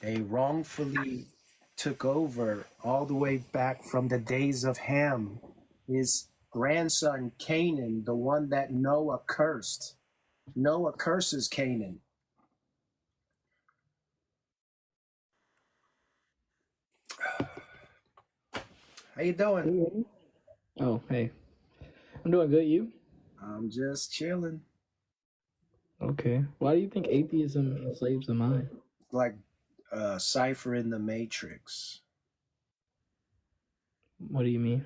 They wrongfully took over all the way back from the days of Ham, his grandson Canaan, the one that Noah cursed. Noah curses Canaan. How you doing? Can you hear me? Oh, hey. I'm doing good. You? I'm just chilling. Okay. Why do you think atheism enslaves the mind? Like Cypher in the Matrix. What do you mean?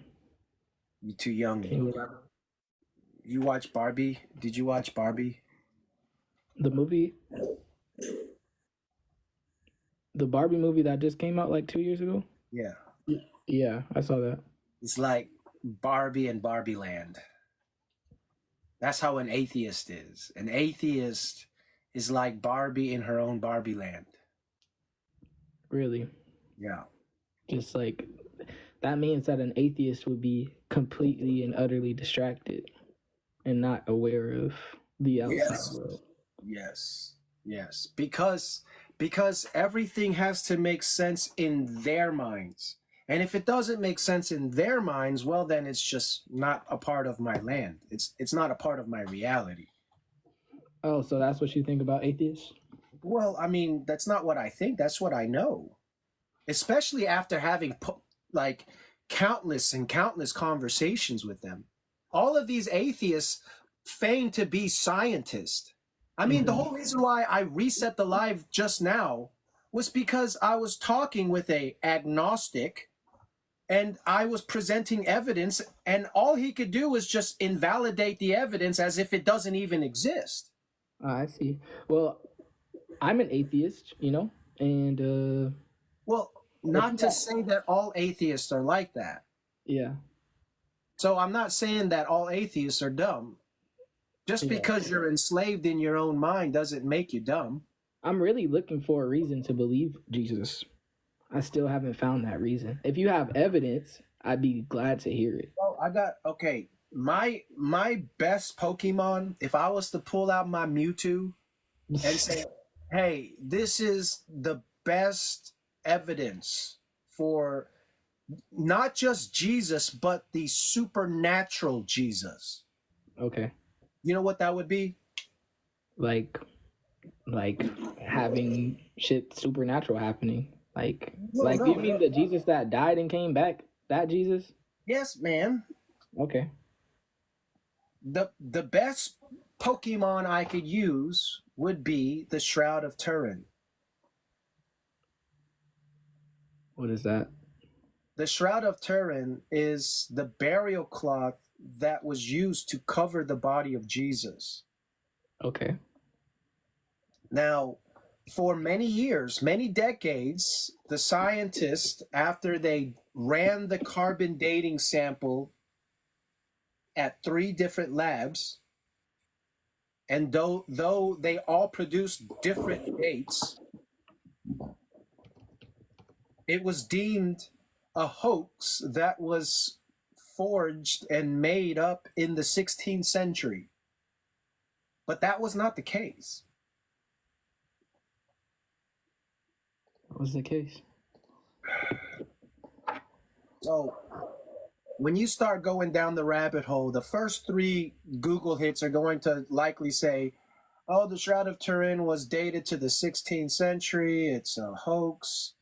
You too young. Can you elaborate? You watch Barbie? Did you watch Barbie? The movie, the Barbie movie that just came out like 2 years ago? Yeah. Yeah, I saw that. It's like Barbie and Barbie Land. That's how an atheist is. An atheist is like Barbie in her own Barbie land. Really. Yeah. Just like that means that an atheist would be completely and utterly distracted and not aware of the outside Yes. world. Yes. Yes. Because everything has to make sense in their minds. And if it doesn't make sense in their minds, well then it's just not a part of my land. It's not a part of my reality. Oh, so that's what you think about atheists? Well, I mean, that's not what I think. That's what I know. Especially after having like countless and countless conversations with them. All of these atheists feign to be scientists. I mean, the whole reason why I reset the live just now was because I was talking with a agnostic and I was presenting evidence, and all he could do was just invalidate the evidence as if it doesn't even exist. I see. Well, I'm an atheist, and Well, if not you to say that all atheists are like that. yeah, So I'm not saying that all atheists are dumb. Just yeah. because you're enslaved in your own mind doesn't make you dumb. I'm really looking for a reason to believe Jesus. I still haven't found that reason. If you have evidence, I'd be glad to hear it. Well, I got okay. My best Pokemon, if I was to pull out my Mewtwo and say, "Hey, this is the best evidence for not just Jesus, but the supernatural Jesus." Okay. You know what that would be? Like like having shit supernatural happening. No, Like you no. mean the Jesus that died and came back? That Jesus? Yes, man. Okay. The best Pokemon I could use would be the Shroud of Turin. What is that? The Shroud of Turin is the burial cloth that was used to cover the body of Jesus. Okay. Now, for many years, many decades, the scientists, after they ran the carbon dating sample at 3 different labs, and though they all produced different dates, it was deemed a hoax that was forged and made up in the 16th century. But that was not the case. What was the case? So when you start going down the rabbit hole, the first 3 Google hits are going to likely say, oh, the Shroud of Turin was dated to the 16th century. It's a hoax.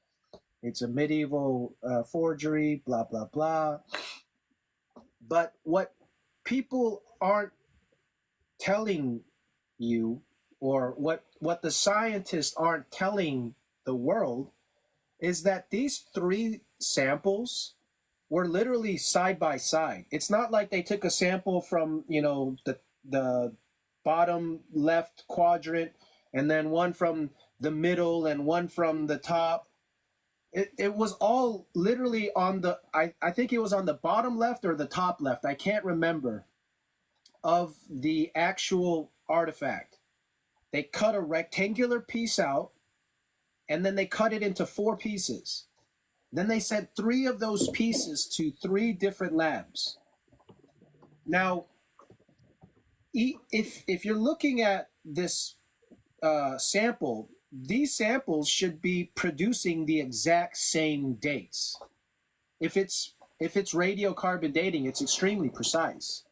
It's a medieval forgery, blah, blah, blah. But what people aren't telling you, or what the scientists aren't telling the world, is that these 3 samples were literally side by side. It's not like they took a sample from, the bottom left quadrant and then one from the middle and one from the top. It was all literally on the I think it was on the bottom left or the top left. I can't remember of the actual artifact. They cut a rectangular piece out and then they cut it into 4 pieces. Then they sent 3 of those pieces to 3 different labs. Now, if you're looking at this sample, these samples should be producing the exact same dates. If it's radiocarbon dating, it's extremely precise.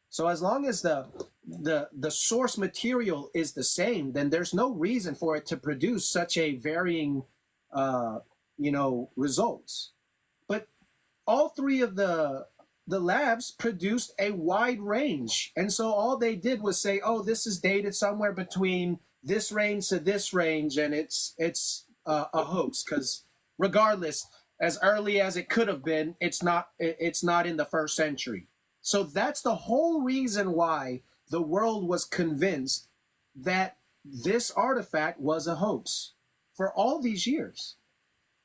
So as long as the source material is the same, then there's no reason for it to produce such a varying, results. But all three of the labs produced a wide range, and so all they did was say, "Oh, this is dated somewhere between this range to this range," and it's a hoax because regardless, as early as it could have been, it's not in the first century. So that's the whole reason why the world was convinced that this artifact was a hoax for all these years.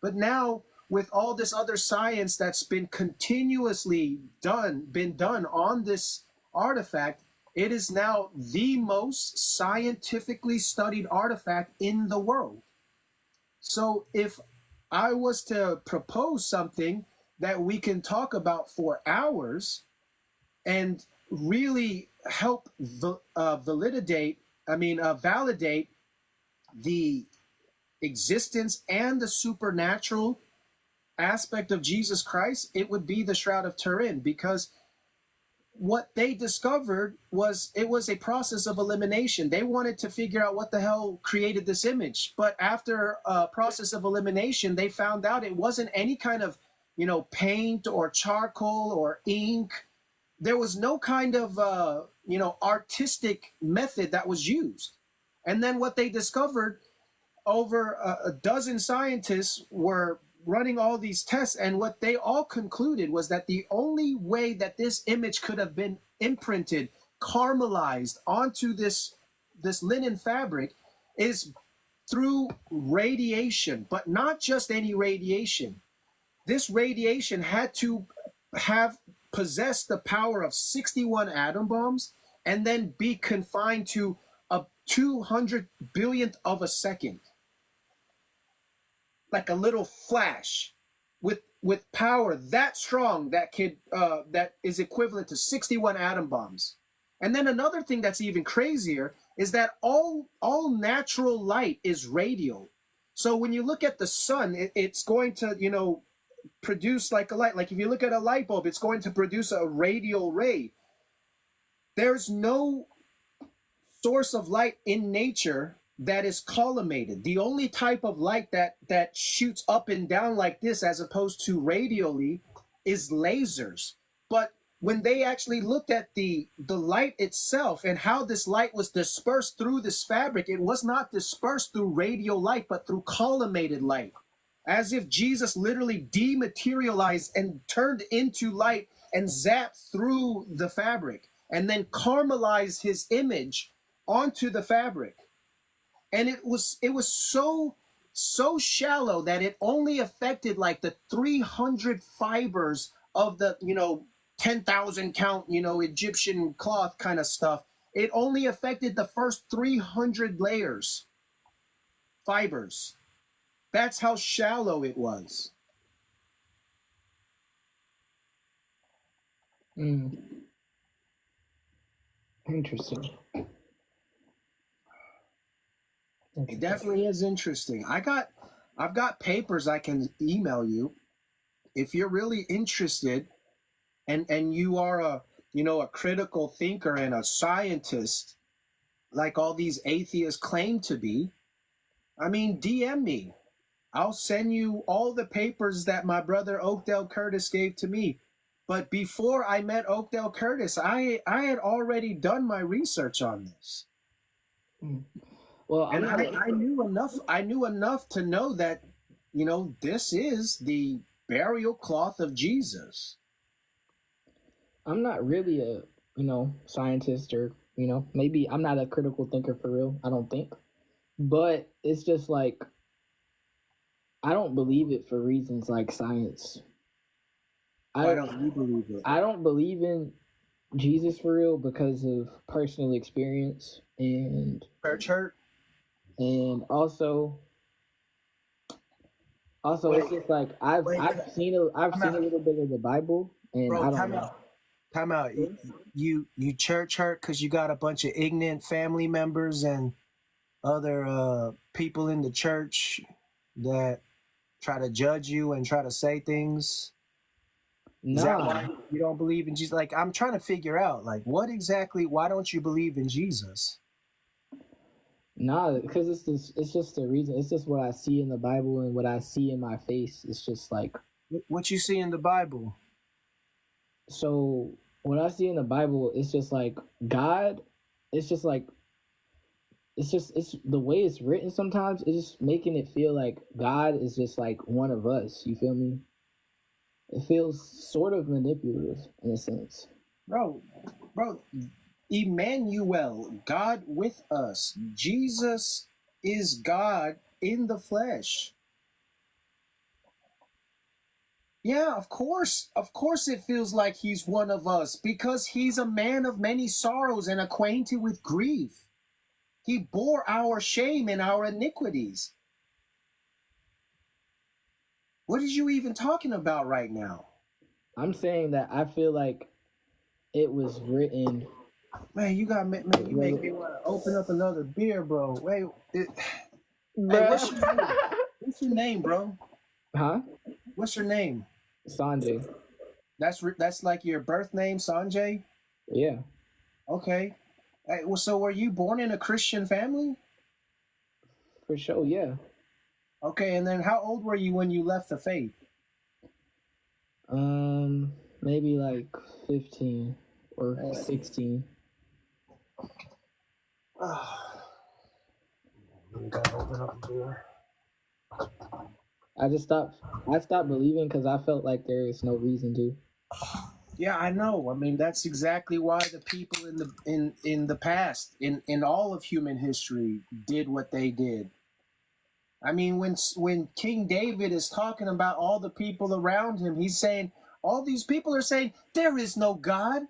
But now, with all this other science that's been continuously been done on this artifact, it is now the most scientifically studied artifact in the world. So if I was to propose something that we can talk about for hours and really help validate the existence and the supernatural aspect of Jesus Christ, it would be the Shroud of Turin, because what they discovered was it was a process of elimination. They wanted to figure out what the hell created this image, but after a process of elimination, they found out it wasn't any kind of, paint or charcoal or ink. There was no kind of artistic method that was used. And then what they discovered, over a dozen scientists were running all these tests, and what they all concluded was that the only way that this image could have been imprinted, caramelized onto this linen fabric, is through radiation, but not just any radiation. This radiation had to have possessed the power of 61 atom bombs and then be confined to a 200 billionth of a second, like a little flash, with power that strong that is equivalent to 61 atom bombs. And then another thing that's even crazier is that all natural light is radial. So when you look at the sun, it's going to produce like a light. Like if you look at a light bulb, it's going to produce a radial ray. There's no source of light in nature that is collimated. The only type of light that shoots up and down like this, as opposed to radially, is lasers. But when they actually looked at the light itself and how this light was dispersed through this fabric, it was not dispersed through radial light, but through collimated light, as if Jesus literally dematerialized and turned into light and zapped through the fabric and then caramelized his image onto the fabric. And it was so shallow that it only affected like the 300 fibers of the 10,000 count Egyptian cloth kind of stuff. It only affected the first 300 fibers. That's how shallow it was. Interesting. It definitely is interesting. I've got papers I can email you if you're really interested, and you are a critical thinker and a scientist like all these atheists claim to be. I mean, DM me. I'll send you all the papers that my brother Oakdale Curtis gave to me. But before I met Oakdale Curtis, I had already done my research on this. Well, and I knew enough. I knew enough to know that, this is the burial cloth of Jesus. I'm not really a, scientist, or, maybe I'm not a critical thinker for real. I don't think. But it's just like, I don't believe it for reasons like science. Why don't you believe it? I don't believe in Jesus for real because of personal experience and church hurt. And also it's just like I've seen a little bit of the Bible, and bro, I don't know. Time out. You church hurt because you got a bunch of ignorant family members and other people in the church that try to judge you and try to say things? Is that Nah, why you don't believe in Jesus? Like, I'm trying to figure out, like, what exactly, why don't you believe in Jesus? nah, because it's just the reason. It's just what I see in the Bible and what I see in my face. It's just like, What you see in the Bible? so what I see in the Bible, it's just like God. It's just like it's the way it's written. Sometimes it's just making it feel like God is just like one of us. You feel me? It feels sort of manipulative in a sense. Bro, bro, Emmanuel, God with us. Jesus is God in the flesh. Yeah, of course. Of course it feels like he's one of us because he's a man of many sorrows and acquainted with grief. He bore our shame and our iniquities. What are you even talking about right now? I'm saying that I feel like it was written. Man, you make me want to open up another beer, bro. Wait, hey, Bruh. what's your name? What's your name, bro? Huh? What's your name? Sanjay. That's like your birth name, Sanjay. Yeah, Okay. Hey, well, so were you born in a Christian family? for sure. Yeah. Okay, and then how old were you when you left the faith? Maybe like 15 or Uh, 16. you gotta open up a beer. I just stopped. I stopped believing because I felt like there is no reason to. Yeah, I know. I mean, that's exactly why the people in the past, in all of human history, did what they did. I mean, when King David is talking about all the people around him, he's saying all these people are saying there is no God.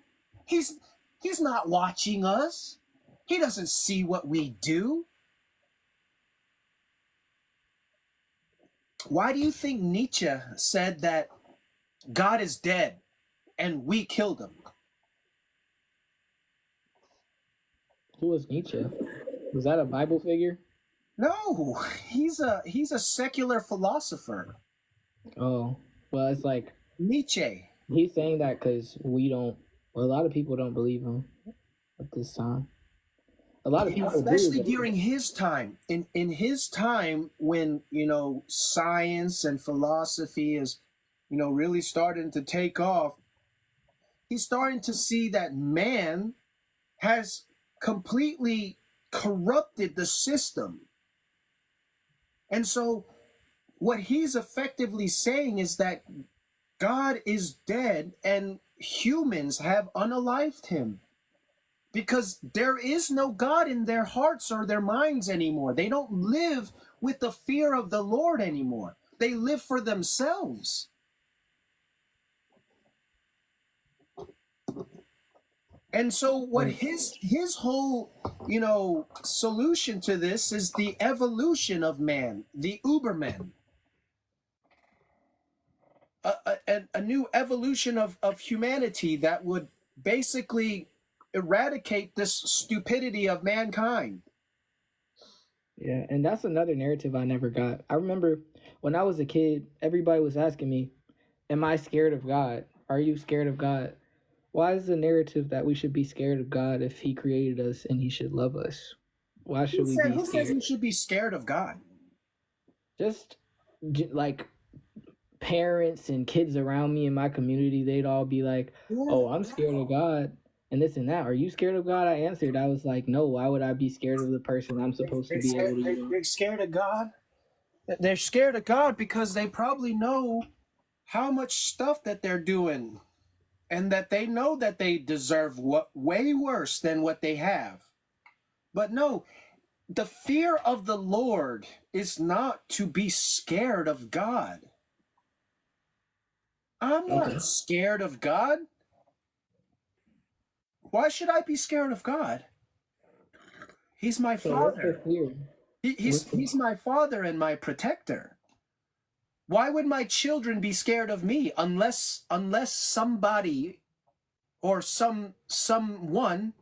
He's he's not watching us. He doesn't see what we do. Why do you think Nietzsche said that God is dead and we killed him? Who was Nietzsche? Was that a Bible figure? No, he's a secular philosopher. Oh, well, it's like Nietzsche. he's saying that because we don't. Well, a lot of people don't believe him at this time. A lot of people do, Especially but during his time. In his time when, science and philosophy is, really starting to take off, he's starting to see that man has completely corrupted the system. And so what he's effectively saying is that God is dead and humans have unalived him because there is no God in their hearts or their minds anymore. They don't live with the fear of the Lord anymore. They live for themselves. And so what his whole, solution to this is the evolution of man, the Uberman. A new evolution of humanity that would basically eradicate this stupidity of mankind. yeah, and that's another narrative I never got. I remember when I was a kid, everybody was asking me, "Am I scared of God? Are you scared of God?" Why is the narrative that we should be scared of God if He created us and He should love us? Why should we be Who says scared? we should be scared of God? Just like parents and kids around me in my community, they'd all be like, Yeah. "Oh, I'm scared of God." And this and that. Are you scared of God? I answered. I was like, no, why would I be scared of the person I'm supposed to be able to, They're scared of God. They're scared of God because they probably know how much stuff that they're doing and that they know that they deserve what way worse than what they have. But no, the fear of the Lord is not to be scared of God. I'm not Okay. scared of God. Why should I be scared of God? He's my So what's the father. fear? What's the He's my father and my protector. Why would my children be scared of me unless somebody or someone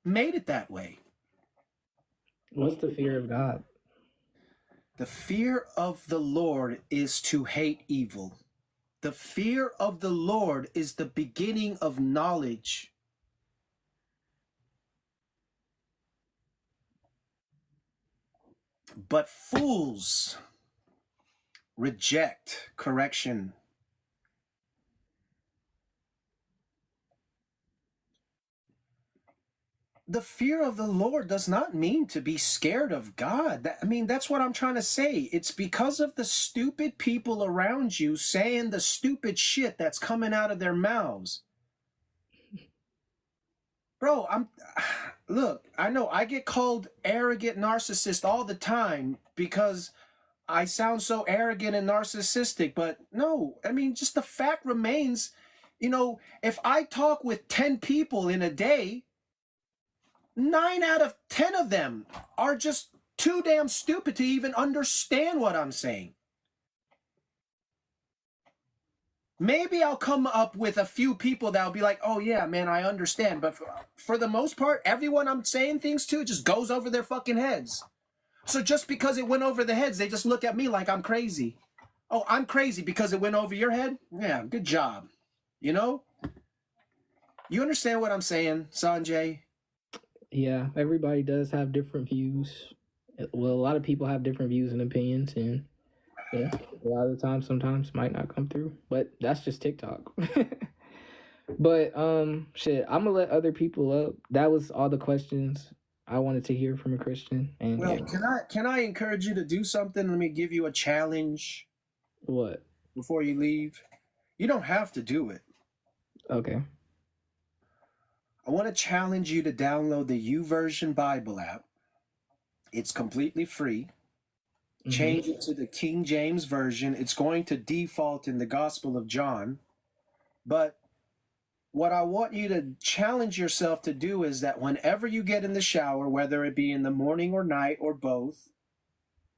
made it that way? What's the fear of God? The fear of the Lord is to hate evil. The fear of the Lord is the beginning of knowledge. But fools reject correction. The fear of the Lord does not mean to be scared of God. That's what I'm trying to say. It's because of the stupid people around you saying the stupid shit that's coming out of their mouths. Bro, look, I know I get called arrogant narcissist all the time because I sound so arrogant and narcissistic, but no, just the fact remains, if I talk with 10 people in a day, 9 out of 10 of them are just too damn stupid to even understand what I'm saying. Maybe I'll come up with a few people that'll be like, oh yeah, man, I understand. But for the most part, everyone I'm saying things to just goes over their fucking heads. So just because it went over the heads, they just look at me like I'm crazy. Oh, I'm crazy because it went over your head? Yeah, good job. You know? You understand what I'm saying, Sanjay? Yeah, everybody does have different views. Well, a lot of people have different views and opinions, and yeah, a lot of the time, sometimes might not come through. But that's just TikTok. But shit, I'm gonna let other people up. That was all the questions I wanted to hear from a Christian. And Well, yeah, can I encourage you to do something? Let me give you a challenge what? before you leave. You don't have to do it. Okay. I want to challenge you to download the YouVersion Bible app. It's completely free. Change it to the King James Version. It's going to default in the Gospel of John. But what I want you to challenge yourself to do is that whenever you get in the shower, whether it be in the morning or night or both,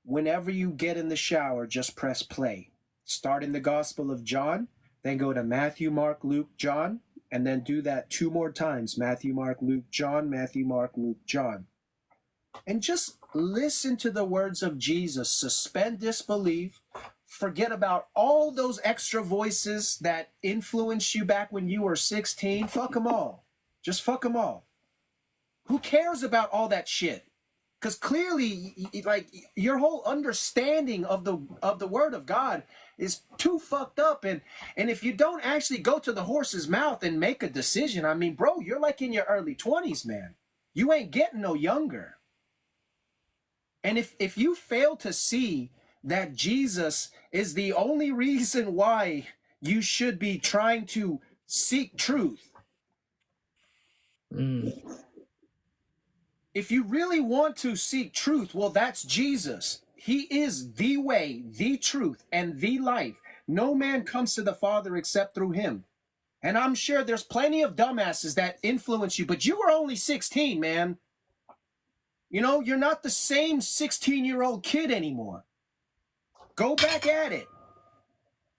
whenever you get in the shower, just press play. Start in the Gospel of John, then go to Matthew, Mark, Luke, John, and then do that 2 more times. Matthew, Mark, Luke, John, Matthew, Mark, Luke, John. And just listen to the words of Jesus. Suspend disbelief. Forget about all those extra voices that influenced you back when you were 16. Fuck them all. Just fuck them all. Who cares about all that shit? Because clearly, like, your whole understanding of the word of God is too fucked up. And if you don't actually go to the horse's mouth and make a decision, bro, you're like in your early 20s, man. You ain't getting no younger. And if you fail to see that Jesus is the only reason why you should be trying to seek truth, if you really want to seek truth, well, that's Jesus. He is the way, the truth, and the life. No man comes to the Father except through him. And I'm sure there's plenty of dumbasses that influence you, but you were only 16, man. You're not the same 16-year-old kid anymore. Go back at it.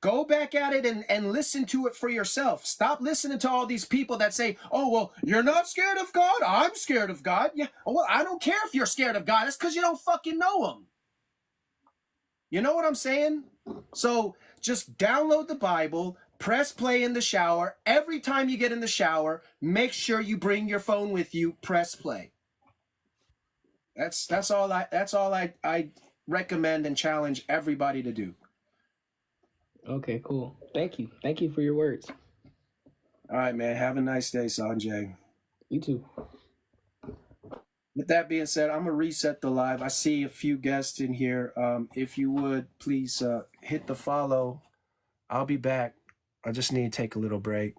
Go back at it and listen to it for yourself. Stop listening to all these people that say, oh, well, you're not scared of God. I'm scared of God. Yeah, well, I don't care if you're scared of God. It's because you don't fucking know him. You know what I'm saying? So just download the Bible, press play in the shower. Every time you get in the shower, make sure you bring your phone with you, press play. That's all I recommend and challenge everybody to do. Okay, cool. Thank you. Thank you for your words. All right, man. Have a nice day, Sanjay. You too. With that being said, I'm gonna reset the live. I see a few guests in here. If you would please hit the follow. I'll be back. I just need to take a little break.